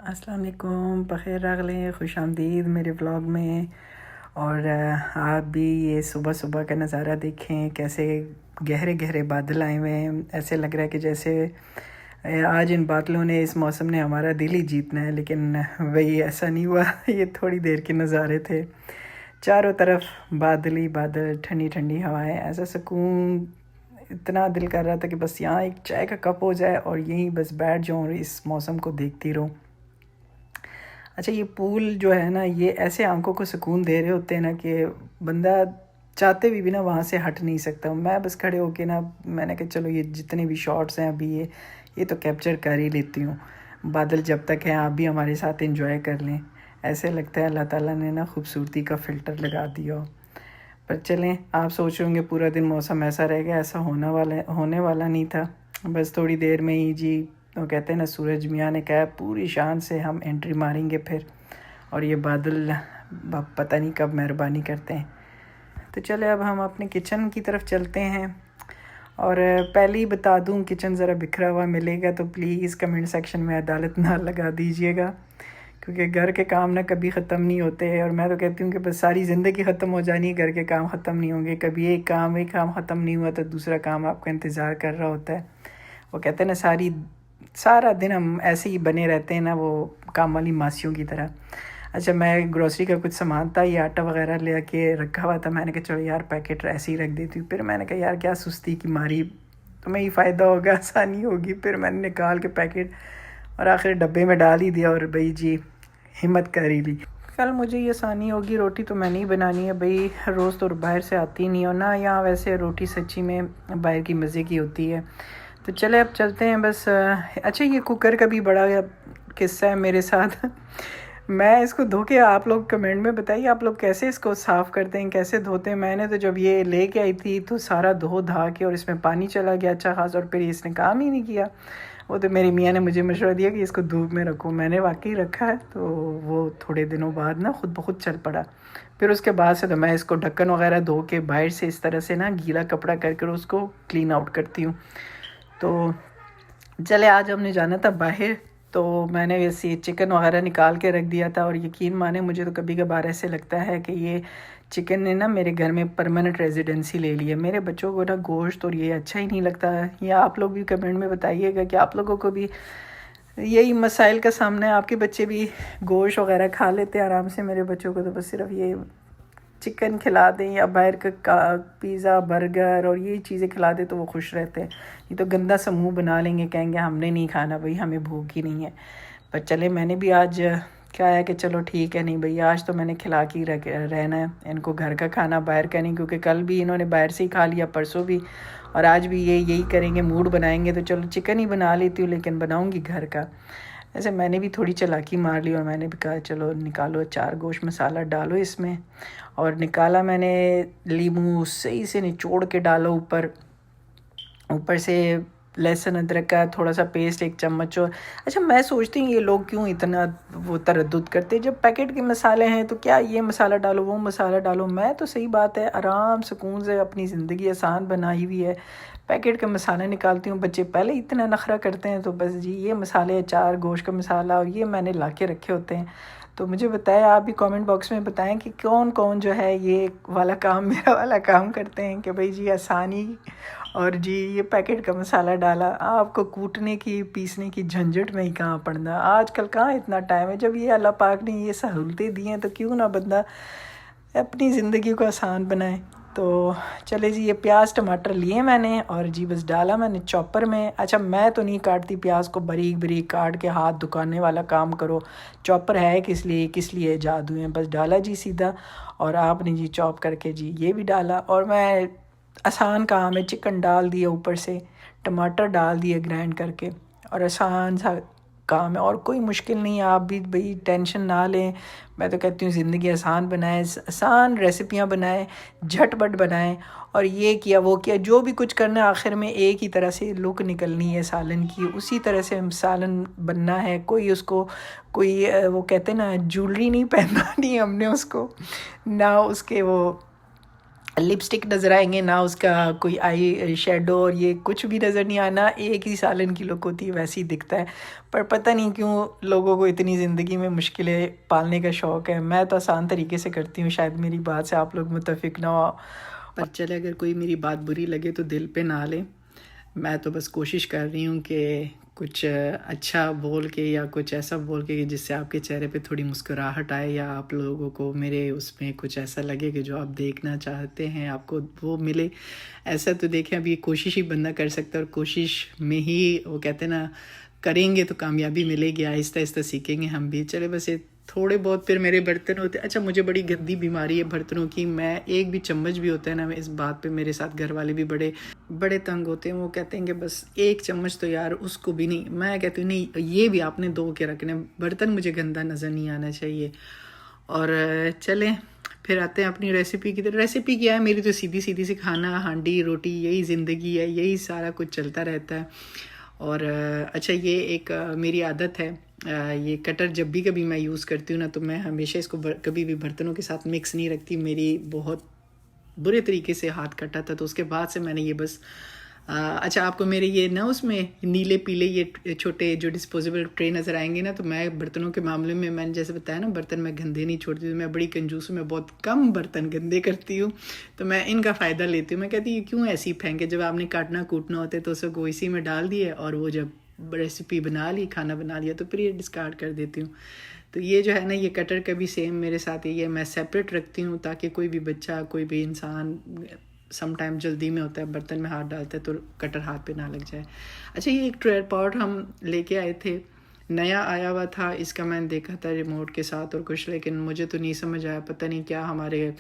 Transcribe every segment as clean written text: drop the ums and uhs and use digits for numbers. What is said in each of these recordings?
अस्सलाम वालेकुम, बख़ैर रागले खुश आमदीद मेरे व्लॉग में। और आप भी ये सुबह सुबह का नज़ारा देखें, कैसे गहरे गहरे बादल आए हुए हैं। ऐसे लग रहा है कि जैसे आज इन बादलों ने, इस मौसम ने हमारा दिल ही जीतना है, लेकिन वही ऐसा नहीं हुआ। ये थोड़ी देर के नज़ारे थे। चारों तरफ बादल ही बादल, ठंडी ठंडी हवाएं, ऐसा सुकून। इतना दिल कर रहा था कि बस यहाँ एक चाय का कप हो जाए और यहीं बस बैठ जाऊँ और इस मौसम को देखती रहूँ। अच्छा, ये पूल जो है ना, ये ऐसे आंखों को सुकून दे रहे होते हैं ना कि बंदा चाहते भी ना वहाँ से हट नहीं सकता। मैं बस खड़े होके ना, मैंने कहा चलो ये जितने भी शॉट्स हैं अभी ये तो कैप्चर कर ही लेती हूँ। बादल जब तक हैं आप भी हमारे साथ एंजॉय कर लें। ऐसे लगता है अल्लाह ताला ने ना खूबसूरती का फ़िल्टर लगा दिया हो। पर चलें, आप सोच रहे होंगे पूरा दिन मौसम ऐसा रहेगा, ऐसा होने वाला नहीं था। बस थोड़ी देर में ही जी, तो कहते हैं ना, सूरज मियाँ ने कहा पूरी शान से हम एंट्री मारेंगे फिर, और ये बादल पता नहीं कब मेहरबानी करते हैं। तो चले अब हम अपने किचन की तरफ चलते हैं। और पहले ही बता दूं, किचन ज़रा बिखरा हुआ मिलेगा तो प्लीज़ कमेंट सेक्शन में अदालत ना लगा दीजिएगा, क्योंकि घर के काम ना कभी ख़त्म नहीं होते हैं। और मैं तो कहती हूँ कि बस सारी ज़िंदगी ख़त्म हो जानी है, घर के काम ख़त्म नहीं होंगे कभी। एक काम ख़त्म नहीं हुआ तो दूसरा काम आपका इंतज़ार कर रहा होता है। वो कहते हैं ना, सारा दिन हम ऐसे ही बने रहते हैं ना, वो काम वाली मासियों की तरह। अच्छा, मैं ग्रोसरी का कुछ सामान था, ये आटा वगैरह ले के रखा हुआ था। मैंने कहा चलो यार पैकेट ऐसे ही रख देती हूँ। फिर मैंने कहा यार क्या सुस्ती की मारी, तुम्हें ही फ़ायदा होगा, आसानी होगी। फिर मैंने निकाल के पैकेट और आखिर डब्बे में डाल ही दिया और भाई जी हिम्मत कर ही ली। कल मुझे ये आसानी होगी, रोटी तो मैंने ही बनानी है भाई, रोज़ तो बाहर से आती नहीं, और ना यहाँ वैसे रोटी सच्ची में बाहर की मज़े की होती है। तो चले अब चलते हैं बस। अच्छा, ये कुकर का भी बड़ा किस्सा है मेरे साथ। मैं इसको धो के, आप लोग कमेंट में बताइए आप लोग कैसे इसको साफ़ करते हैं, कैसे धोते हैं। मैंने तो जब ये लेके आई थी तो सारा धो धा के और इसमें पानी चला गया अच्छा खास, और फिर इसने काम ही नहीं किया। वो तो मेरी मियाँ ने मुझे मशवरा दिया कि इसको धूप में रखो। मैंने वाकई रखा है, तो वो थोड़े दिनों बाद ना खुद ब खुद चल पड़ा। फिर उसके बाद से तो मैं इसको ढक्कन वगैरह धो के बाहर से इस तरह से ना गीला कपड़ा करके उसको क्लीन आउट करती हूँ। तो चले, आज हमने जाना था बाहर, तो मैंने वैसे चिकन वगैरह निकाल के रख दिया था। और यकीन माने, मुझे तो कभी कभार ऐसे लगता है कि ये चिकन ने ना मेरे घर में परमानेंट रेजिडेंसी ले ली है। मेरे बच्चों को ना गोश्त और ये अच्छा ही नहीं लगता है। या आप लोग भी कमेंट में बताइएगा कि आप लोगों को भी यही मसाइल का सामना है। आपके बच्चे भी गोश्त वगैरह खा लेते हैं आराम से। मेरे बच्चों को तो बस सिर्फ ये चिकन खिला दें या बाहर का पिज़्ज़ा बर्गर और ये चीज़ें खिला दें तो वो खुश रहते हैं। ये तो गंदा सा मुँह बना लेंगे, कहेंगे हमने नहीं खाना भाई, हमें भूख ही नहीं है। पर चले, मैंने भी आज क्या है कि चलो ठीक है, नहीं भैया आज तो मैंने खिला के रहना है इनको, घर का खाना बाहर का नहीं। क्योंकि कल भी इन्होंने बाहर से ही खा लिया, परसों भी, और आज भी यही करेंगे। मूड बनाएंगे तो चलो चिकन ही बना लेती हूँ, लेकिन बनाऊँगी घर का। ऐसे मैंने भी थोड़ी चालाकी मार ली और मैंने भी कहा चलो निकालो 4 गोश्त मसाला डालो इसमें। और निकाला मैंने, लीमू सही से निचोड़ के डालो ऊपर, ऊपर से लहसुन अदरक का थोड़ा सा पेस्ट 1 चम्मच। और अच्छा, मैं सोचती हूँ ये लोग क्यों इतना वो तरद्दुद करते हैं, जब पैकेट के मसाले हैं तो क्या ये मसाला डालो वो मसाला डालो। मैं तो सही बात है, आराम सुकून से अपनी ज़िंदगी आसान बनाई हुई है। पैकेट का मसाला निकालती हूँ, बच्चे पहले इतना नखरा करते हैं तो बस जी ये मसाले, 4 गोश्त का मसाला और ये मैंने ला के रखे होते हैं। तो मुझे बताएं, आप भी कमेंट बॉक्स में बताएं कि कौन कौन जो है ये वाला काम मेरा वाला काम करते हैं कि भाई जी आसानी, और जी ये पैकेट का मसाला डाला, आपको कूटने की पीसने की झंझट में ही कहाँ पड़ना। आजकल कहाँ इतना टाइम है, जब ये अल्लाह पाक ने ये सहूलतें दी हैं तो क्यों ना बंदा अपनी ज़िंदगी को आसान बनाए। तो चले जी, ये प्याज टमाटर लिए मैंने और जी बस डाला मैंने चॉपर में। अच्छा, मैं तो नहीं काटती प्याज को, बारीक बारीक काट के हाथ दुकाने वाला काम करो। चॉपर है किस लिए जादू है, बस डाला जी सीधा। और आपने जी चॉप करके जी ये भी डाला, और मैं आसान काम है, चिकन डाल दिया ऊपर से, टमाटर डाल दिए ग्राइंड करके, और आसान सा काम है और कोई मुश्किल नहीं है। आप भी भाई टेंशन ना लें। मैं तो कहती हूँ ज़िंदगी आसान बनाएं, आसान रेसिपियाँ बनाएं, झटपट बनाएं। और ये किया वो किया, जो भी कुछ करना है आखिर में एक ही तरह से लुक निकलनी है सालन की, उसी तरह से सालन बनना है। कोई उसको कोई वो कहते हैं ना ज्वेलरी नहीं पहनानी हमने उसको, ना उसके वो लिपस्टिक नज़र आएंगे ना, उसका कोई आई शेडो और ये कुछ भी नज़र नहीं आना। एक ही सालन की लुक होती है, वैसे ही दिखता है। पर पता नहीं क्यों लोगों को इतनी ज़िंदगी में मुश्किलें पालने का शौक़ है। मैं तो आसान तरीके से करती हूँ, शायद मेरी बात से आप लोग मुत्तफिक ना हो, पर चले अगर कोई मेरी बात बुरी लगे तो दिल पे ना ले। मैं तो बस कोशिश कर रही हूँ कि कुछ अच्छा बोल के या कुछ ऐसा बोल के कि जिससे आपके चेहरे पे थोड़ी मुस्कुराहट आए, या आप लोगों को मेरे उसमें कुछ ऐसा लगे कि जो आप देखना चाहते हैं आपको वो मिले। ऐसा तो देखें, अभी कोशिश ही बंदा कर सकता है, और कोशिश में ही वो कहते हैं ना, करेंगे तो कामयाबी मिलेगी। आहिस्ता आहिस्ता सीखेंगे हम भी। चले बस ये थोड़े बहुत फिर मेरे बर्तन होते। अच्छा, मुझे बड़ी गंदी बीमारी है बर्तनों की। मैं एक भी चम्मच भी होता है ना, इस बात पे मेरे साथ घर वाले भी बड़े बड़े तंग होते हैं। वो कहते हैं कि बस एक चम्मच तो यार, उसको भी नहीं। मैं कहती हूँ नहीं, ये भी आपने धो के रखने, बर्तन मुझे गंदा नज़र नहीं आना चाहिए। और चलें फिर आते हैं अपनी रेसिपी की तरफ। रेसिपी क्या है मेरी, तो सीधी सीधी सी खाना, हांडी रोटी, यही ज़िंदगी है, यही सारा कुछ चलता रहता है। और अच्छा, ये एक मेरी आदत है, ये कटर जब भी कभी मैं यूज़ करती हूँ ना, तो मैं हमेशा इसको कभी भी बर्तनों के साथ मिक्स नहीं रखती। मेरी बहुत बुरे तरीके से हाथ कटा था, तो उसके बाद से मैंने ये बस अच्छा, आपको मेरे ये ना उसमें नीले पीले ये छोटे जो डिस्पोजेबल ट्रे नज़र आएंगे ना, तो मैं बर्तनों के मामले में, मैंने जैसे बताया ना, बर्तन मैं गंदे नहीं छोड़ती। तो मैं बड़ी कंजूस हूँ, मैं बहुत कम बर्तन गंदे करती हूँ। तो मैं इनका फ़ायदा लेती हूँ। मैं कहती हूँ क्यों ऐसी फेंके, जब आपने काटना कूटना होता है तो उसको इसी में डाल दिए, और वो जब रेसिपी बना ली, खाना बना लिया, तो फिर ये डिस्कार्ड कर देती हूँ। तो ये जो है ना, ये कटर का भी सेम मेरे साथ ही है। मैं सेपरेट रखती हूँ ताकि कोई भी बच्चा, कोई भी इंसान सम टाइम जल्दी में होता है, बर्तन में हाथ डालता है, तो कटर हाथ पे ना लग जाए। अच्छा, ये एक ट्राइपॉड हम लेके आए थे, नया आया हुआ था। इसका मैंने देखा था रिमोट के साथ और कुछ, लेकिन मुझे तो नहीं समझ आया। पता नहीं क्या हमारे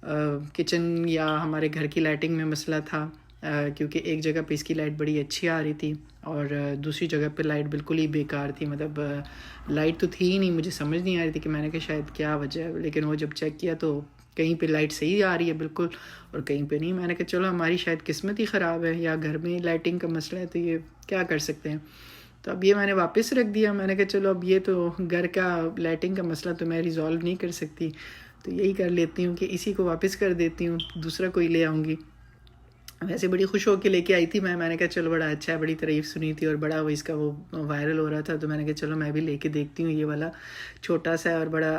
किचन या हमारे घर की लाइटिंग में मसला था, क्योंकि एक जगह पे इसकी लाइट बड़ी अच्छी आ रही थी, और दूसरी जगह पे लाइट बिल्कुल ही बेकार थी। मतलब लाइट तो थी ही नहीं, मुझे समझ नहीं आ रही थी कि मैंने कहा शायद क्या वजह है। लेकिन वो जब चेक किया तो कहीं पे लाइट सही आ रही है बिल्कुल, और कहीं पे नहीं। मैंने कहा चलो हमारी शायद किस्मत ही ख़राब है, या घर में लाइटिंग का मसला है, तो ये क्या कर सकते हैं। तो अब ये मैंने वापस रख दिया। मैंने कहा चलो अब ये तो घर का लाइटिंग का मसला तो मैं रिज़ॉल्व नहीं कर सकती, तो यही कर लेती हूँ कि इसी को वापस कर देती हूँ, दूसरा कोई ले आऊँगी। वैसे बड़ी खुश होकर लेके आई थी मैंने कहा चलो बड़ा अच्छा है, बड़ी तारीफ़ सुनी थी और बड़ा वो इसका वो वायरल हो रहा था, तो मैंने कहा चलो मैं भी लेके देखती हूँ। ये वाला छोटा सा है और बड़ा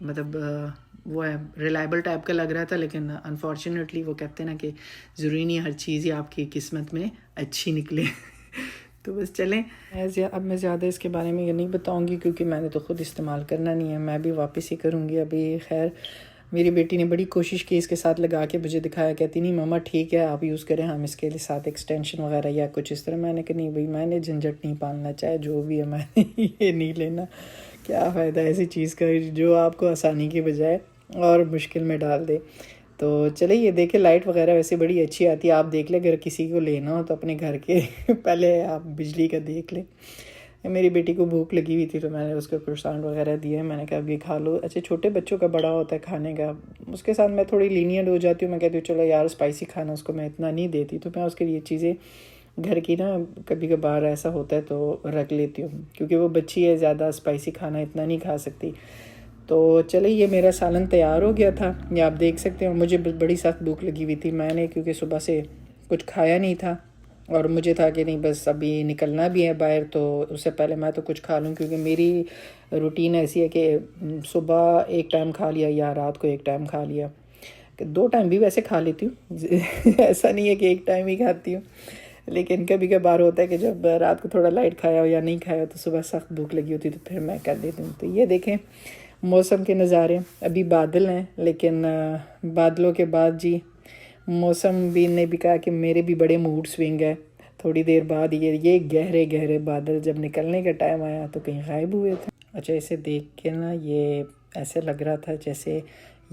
मतलब वो है, रिलायबल टाइप का लग रहा था, लेकिन अनफॉर्चुनेटली वो कहते हैं ना कि ज़रूरी नहीं हर चीज़ ही आपकी किस्मत में अच्छी निकले। तो बस चलें। अब मैं ज़्यादा इसके बारे में ये नहीं बताऊंगी, क्योंकि मैंने तो ख़ुद इस्तेमाल करना नहीं है, मैं भी वापस ही करूँगी अभी। खैर, मेरी बेटी ने बड़ी कोशिश की, इसके साथ लगा के मुझे दिखाया, कहती नहीं मम्मा ठीक है आप यूज़ करें, हम इसके लिए साथ एक्सटेंशन वगैरह या कुछ इस तरह। मैंने कहा नहीं भाई, मैंने झंझट नहीं पालना, चाहे जो भी है मैंने ये नहीं लेना। क्या फ़ायदा ऐसी चीज़ का जो आपको आसानी की बजाय और मुश्किल में डाल दे। तो चले ये देखें, लाइट वगैरह वैसे बड़ी अच्छी आती है। आप देख लें, अगर किसी को लेना हो तो अपने घर के पहले आप बिजली का देख लें। मेरी बेटी को भूख लगी हुई थी, तो मैंने उसको क्रोसान वगैरह दिए। मैंने कहा अब ये खा लो। अच्छा, छोटे बच्चों का बड़ा होता है खाने का, उसके साथ मैं थोड़ी लीनियंट हो जाती हूँ। मैं कहती हूँ चलो यार स्पाइसी खाना उसको मैं इतना नहीं देती, तो मैं उसके लिए चीज़ें घर की ना कभी कभार ऐसा होता है तो रख लेती हूँ, क्योंकि वो बच्ची है, ज़्यादा स्पाइसी खाना इतना नहीं खा सकती। तो चले ये मेरा सालन तैयार हो गया था, ये आप देख सकते हैं। मुझे बड़ी सख्त भूख लगी हुई थी, मैंने क्योंकि सुबह से कुछ खाया नहीं था, और मुझे था कि नहीं बस अभी निकलना भी है बाहर, तो उससे पहले मैं तो कुछ खा लूँ, क्योंकि मेरी रूटीन ऐसी है कि सुबह एक टाइम खा लिया या रात को एक टाइम खा लिया, कि 2 टाइम भी वैसे खा लेती हूँ। ऐसा नहीं है कि एक टाइम ही खाती हूँ, लेकिन कभी कभार होता है कि जब रात को थोड़ा लाइट खाया हो या नहीं खाया हो, तो सुबह सख्त भूख लगी होती तो फिर मैं कर लेती हूँ। तो ये देखें मौसम के नज़ारे, अभी बादल हैं, लेकिन बादलों के बाद जी मौसम भी ने भी कहा कि मेरे भी बड़े मूड स्विंग है। थोड़ी देर बाद ये गहरे गहरे बादल जब निकलने का टाइम आया तो कहीं गायब हुए थे। अच्छा, इसे देख के ना ये ऐसे लग रहा था जैसे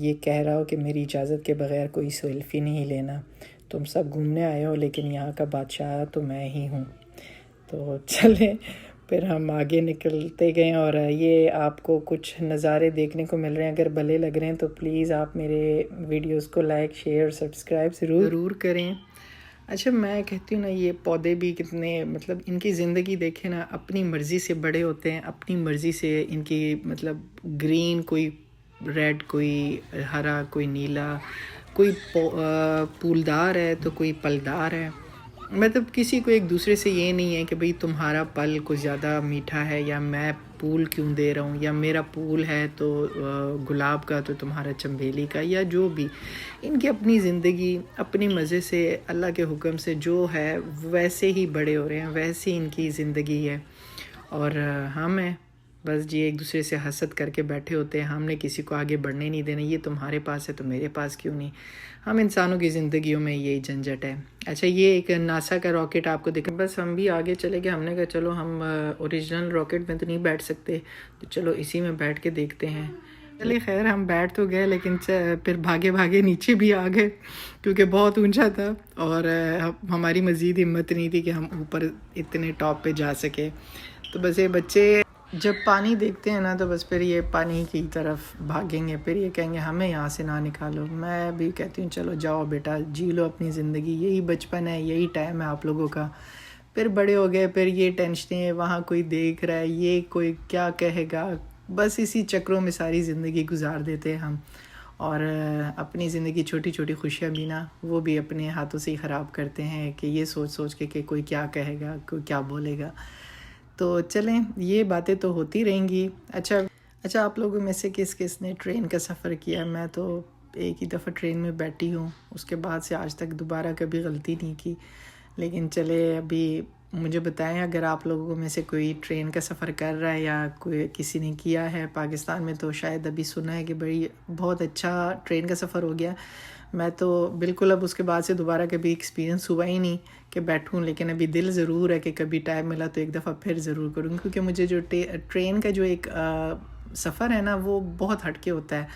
ये कह रहा हो कि मेरी इजाज़त के बग़ैर कोई सेल्फ़ी नहीं लेना, तुम सब घूमने आए हो लेकिन यहाँ का बादशाह तो मैं ही हूँ। तो चले फिर हम आगे निकलते गए, और ये आपको कुछ नज़ारे देखने को मिल रहे हैं। अगर भले लग रहे हैं तो प्लीज़ आप मेरे वीडियोस को लाइक शेयर सब्सक्राइब ज़रूर करें। अच्छा, मैं कहती हूँ ना, ये पौधे भी कितने मतलब इनकी ज़िंदगी देखें ना, अपनी मर्ज़ी से बड़े होते हैं, अपनी मर्ज़ी से इनकी मतलब ग्रीन कोई रेड, कोई हरा, कोई नीला, कोई फूलदार है तो कोई पलदार है। मतलब किसी को एक दूसरे से ये नहीं है कि भाई तुम्हारा पल कुछ ज़्यादा मीठा है या मैं फूल क्यों दे रहा हूँ, या मेरा फूल है तो गुलाब का तो तुम्हारा चंबेली का, या जो भी। इनकी अपनी ज़िंदगी अपनी मज़े से अल्लाह के हुक्म से जो है वैसे ही बड़े हो रहे हैं, वैसी इनकी ज़िंदगी है। और हम हैं बस जी एक दूसरे से हसद करके बैठे होते हैं। हमने किसी को आगे बढ़ने नहीं देना, ये तुम्हारे पास है तो मेरे पास क्यों नहीं। हम इंसानों की ज़िंदगियों में यही झंझट है। अच्छा, ये एक नासा का रॉकेट आपको दिखा, बस हम भी आगे चले गए। हमने कहा चलो हम ओरिजिनल रॉकेट में तो नहीं बैठ सकते, तो चलो इसी में बैठ के देखते हैं। चलिए खैर, हम बैठ तो गए लेकिन फिर भागे भागे नीचे भी आ गए क्योंकि बहुत ऊंचा था और हमारी मज़ीद हिम्मत नहीं थी कि हम ऊपर इतने टॉप पे जा सके। तो बस ये बच्चे जब पानी देखते हैं ना तो बस फिर ये पानी की तरफ भागेंगे, फिर ये कहेंगे हमें यहाँ से ना निकालो। मैं भी कहती हूँ चलो जाओ बेटा, जी लो अपनी ज़िंदगी, यही बचपन है, यही टाइम है आप लोगों का। फिर बड़े हो गए, फिर ये टेंशनें, वहाँ कोई देख रहा है, ये कोई क्या कहेगा, बस इसी चक्रों में सारी ज़िंदगी गुजार देते हैं हम। और अपनी ज़िंदगी छोटी छोटी खुशियाँ भी ना, वो भी अपने हाथों से ही ख़राब करते हैं कि ये सोच सोच के कि कोई क्या कहेगा, कोई क्या बोलेगा। तो चलें, ये बातें तो होती रहेंगी। अच्छा, आप लोगों में से किस किस ने ट्रेन का सफ़र किया? मैं तो एक ही दफ़ा ट्रेन में बैठी हूँ, उसके बाद से आज तक दोबारा कभी गलती नहीं की। लेकिन चले, अभी मुझे बताएं अगर आप लोगों में से कोई ट्रेन का सफ़र कर रहा है या कोई किसी ने किया है। पाकिस्तान में तो शायद अभी सुना है कि बड़ी बहुत अच्छा ट्रेन का सफ़र हो गया। मैं तो बिल्कुल अब उसके बाद से दोबारा कभी एक्सपीरियंस हुआ ही नहीं कि बैठूं, लेकिन अभी दिल ज़रूर है कि कभी टाइम मिला तो एक दफ़ा फिर ज़रूर करूँ, क्योंकि मुझे जो ट्रेन का जो एक सफ़र है ना वो बहुत हटके होता है।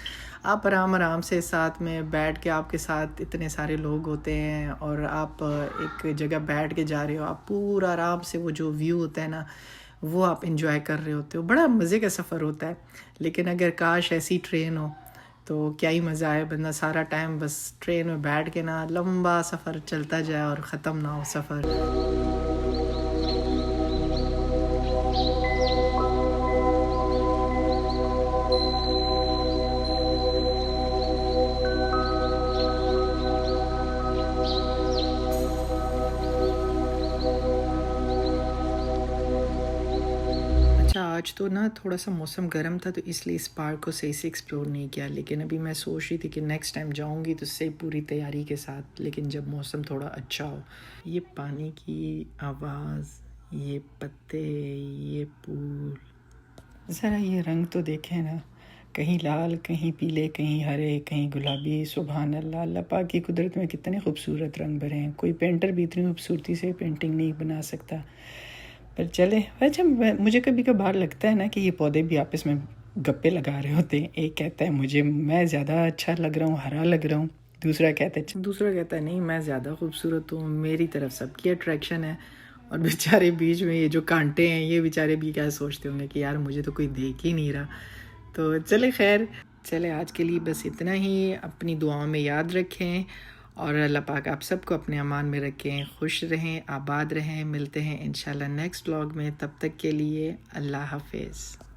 आप आराम आराम से साथ में बैठ के, आपके साथ इतने सारे लोग होते हैं और आप एक जगह बैठ के जा रहे हो, आप पूरा आराम से वो जो व्यू होता है ना वो आप इंजॉय कर रहे होते हो। बड़ा मज़े का सफ़र होता है। लेकिन अगर काश ऐसी ट्रेन हो तो क्या ही मज़ा आए, बंदा सारा टाइम बस ट्रेन में बैठ के ना लंबा सफ़र चलता जाए और ख़त्म ना हो सफ़र। अच्छा, आज तो ना थोड़ा सा मौसम गर्म था तो इसलिए इस पार्क को सही से एक्सप्लोर नहीं किया। लेकिन अभी मैं सोच रही थी कि नेक्स्ट टाइम जाऊंगी तो सही पूरी तैयारी के साथ, लेकिन जब मौसम थोड़ा अच्छा हो। ये पानी की आवाज़, ये पत्ते, ये फूल, ज़रा ये रंग तो देखें ना, कहीं लाल, कहीं पीले, कहीं हरे, कहीं गुलाबी। सुभान अल्लाह, अल्लाह पाक की कुदरत में कितने खूबसूरत रंग भरे हैं। कोई पेंटर भी इतनी खूबसूरती से पेंटिंग नहीं बना सकता। पर चले, अच्छा मुझे कभी कभार लगता है ना कि ये पौधे भी आपस में गप्पे लगा रहे होते हैं। एक कहता है मैं ज़्यादा अच्छा लग रहा हूँ, हरा लग रहा हूँ। दूसरा कहता है नहीं, मैं ज़्यादा खूबसूरत हूँ, मेरी तरफ सबकी अट्रैक्शन है। और बेचारे बीच में ये जो कांटे हैं, ये बेचारे भी क्या सोचते होंगे कि यार मुझे तो कोई देख ही नहीं रहा। तो चले खैर, चले आज के लिए बस इतना ही। अपनी दुआओं में याद रखें और अल्लाह पाक आप सबको अपने अमान में रखें। खुश रहें, आबाद रहें। मिलते हैं इंशाल्लाह नेक्स्ट व्लॉग में। तब तक के लिए अल्लाह हाफिज़।